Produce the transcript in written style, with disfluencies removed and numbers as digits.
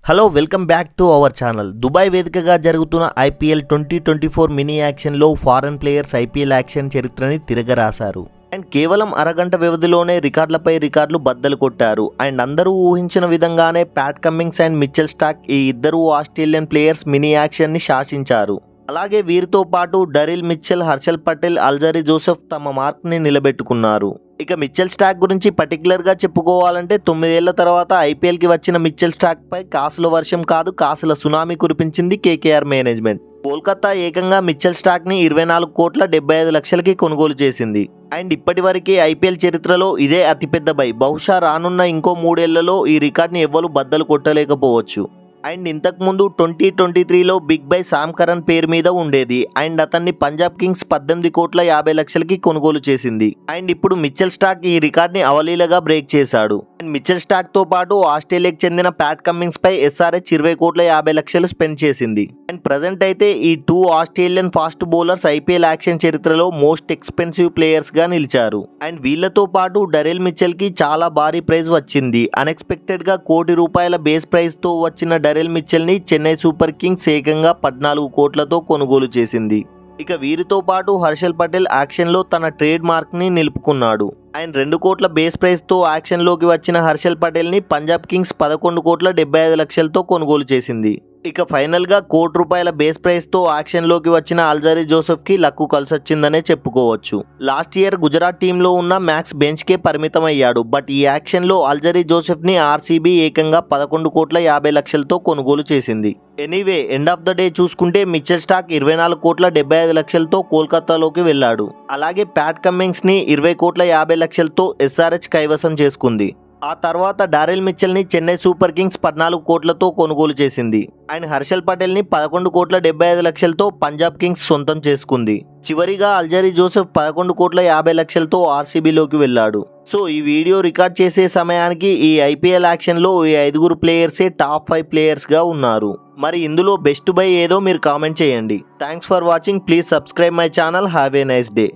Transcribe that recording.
Hello welcome back to our channel. Dubai వేదికగా జరుగుతున్న IPL 2024 mini యాక్షన్లో ఫారెన్ ప్లేయర్స్ ఐపీఎల్ యాక్షన్ చరిత్రని తిరగరాశారు. అండ్ కేవలం అరగంట వ్యవధిలోనే రికార్డులపై రికార్డులు బద్దలు కొట్టారు. అండ్ అందరూ ఊహించిన విధంగానే Pat Cummins and Mitchell Starc ఈ ఇద్దరు ఆస్ట్రేలియన్ ప్లేయర్స్ మినీ యాక్షన్ని శాసించారు. అలాగే వీరితో పాటు Daryl Mitchell, Harshal Patel, Alzarri Joseph తమ మార్క్ని నిలబెట్టుకున్నారు. ఇక మిచెల్ స్టార్క్ గురించి పర్టికులర్గా చెప్పుకోవాలంటే 9 ఏళ్ల తర్వాత ఐపీఎల్కి వచ్చిన మిచెల్ స్టార్క్పై కాసుల వర్షం కాదు కాసుల సునామీ కురిపించింది కేకేఆర్ మేనేజ్మెంట్. కోల్కతా ఏకంగా మిచెల్ స్టార్క్ని 24 కోట్ల 75 లక్షలకి కొనుగోలు చేసింది. అండ్ ఇప్పటి వరకే ఐపీఎల్ చరిత్రలో ఇదే అతిపెద్ద బై. బహుశా రానున్న ఇంకో 3 ఏళ్లలో ఈ రికార్డ్ని ఎవ్వరూ బద్దలు కొట్టలేకపోవచ్చు. అండ్ ఇంతకుముందు 2023లో బిగ్ బై శామ్ కరన్ పేరు మీద ఉండేది. అండ్ అతన్ని పంజాబ్ కింగ్స్ 18 కోట్ల 50 లక్షలకి కొనుగోలు చేసింది. అండ్ ఇప్పుడు మిచెల్ స్టార్క్ ఈ రికార్డ్ని అవలీలగా బ్రేక్ చేశాడు. అండ్ మిచెల్ స్టార్క్తో పాటు ఆస్ట్రేలియాకి చెందిన ప్యాట్ కమిన్స్ పై ఎస్ఆర్హెచ్ 20 కోట్ల 50 లక్షలు స్పెండ్ చేసింది. అండ్ ప్రజెంట్ అయితే ఈ 2 Australian fast bowlers IPL action చరిత్రలో మోస్ట్ ఎక్స్పెన్సివ్ ప్లేయర్స్గా నిలిచారు. అండ్ వీళ్లతో పాటు డరెల్ మిచెల్కి చాలా భారీ ప్రైజ్ వచ్చింది. అన్ఎక్స్పెక్టెడ్గా ₹1 కోటి బేస్ ప్రైజ్తో వచ్చిన డరెల్ మిచెల్ని చెన్నై సూపర్ కింగ్స్ ఏకంగా 14 కోట్లతో కొనుగోలు చేసింది. ఇక వీరితో పాటు హర్షల్ పటేల్ యాక్షన్లో తన ట్రేడ్ మార్క్ని నిలుపుకున్నాడు. ఆయన 2 కోట్ల బేస్ ప్రైజ్తో యాక్షన్లోకి వచ్చిన హర్షల్ పటేల్ని పంజాబ్ కింగ్స్ 11 కోట్ల 75 లక్షలతో కొనుగోలు చేసింది. ఇక ఫైనల్గా ₹1 కోటి బేస్ ప్రైజ్తో యాక్షన్లోకి వచ్చిన అల్జరీ జోసెఫ్కి లక్కు కలిసొచ్చిందనే చెప్పుకోవచ్చు. లాస్ట్ ఇయర్ గుజరాత్ టీంలో ఉన్న మ్యాక్స్ బెంచ్కే పరిమితమయ్యాడు. బట్ ఈ యాక్షన్లో అల్జరీ జోసెఫ్ని ఆర్సీబీ ఏకంగా 11 కోట్ల 50 లక్షలతో కొనుగోలు చేసింది. Anyway end of the day చూసుకుంటే మిచెల్ స్టార్క్ 24 కోట్ల 75 లక్షలతో కోల్కతాలోకి వెళ్ళాడు. అలాగే ప్యాట్ కమిన్స్ని 20 కోట్ల 50 లక్షలతో ఎస్ఆర్హెచ్ కైవసం చేసుకుంది. ఆ తర్వాత డారెల్ మిచెల్ని చెన్నై సూపర్ కింగ్స్ 14 కోట్లతో కొనుగోలు చేసింది. అండ్ హర్షల్ పటేల్ని 11 కోట్ల 75 లక్షలతో పంజాబ్ కింగ్స్ సొంతం చేసుకుంది. చివరిగా అల్జరీ జోసెఫ్ 11 కోట్ల 50 లక్షలతో ఆర్సీబీలోకి వెళ్ళాడు. సో ఈ వీడియో రికార్డ్ చేసే సమయానికి ఈ ఐపీఎల్ యాక్షన్లో ఈ 5 ప్లేయర్సే టాప్ 5 ప్లేయర్స్గా ఉన్నారు. మరి ఇందులో బెస్ట్ బై ఏదో మీరు కామెంట్ చేయండి. Thanks for watching. Please subscribe my channel. Have a nice day.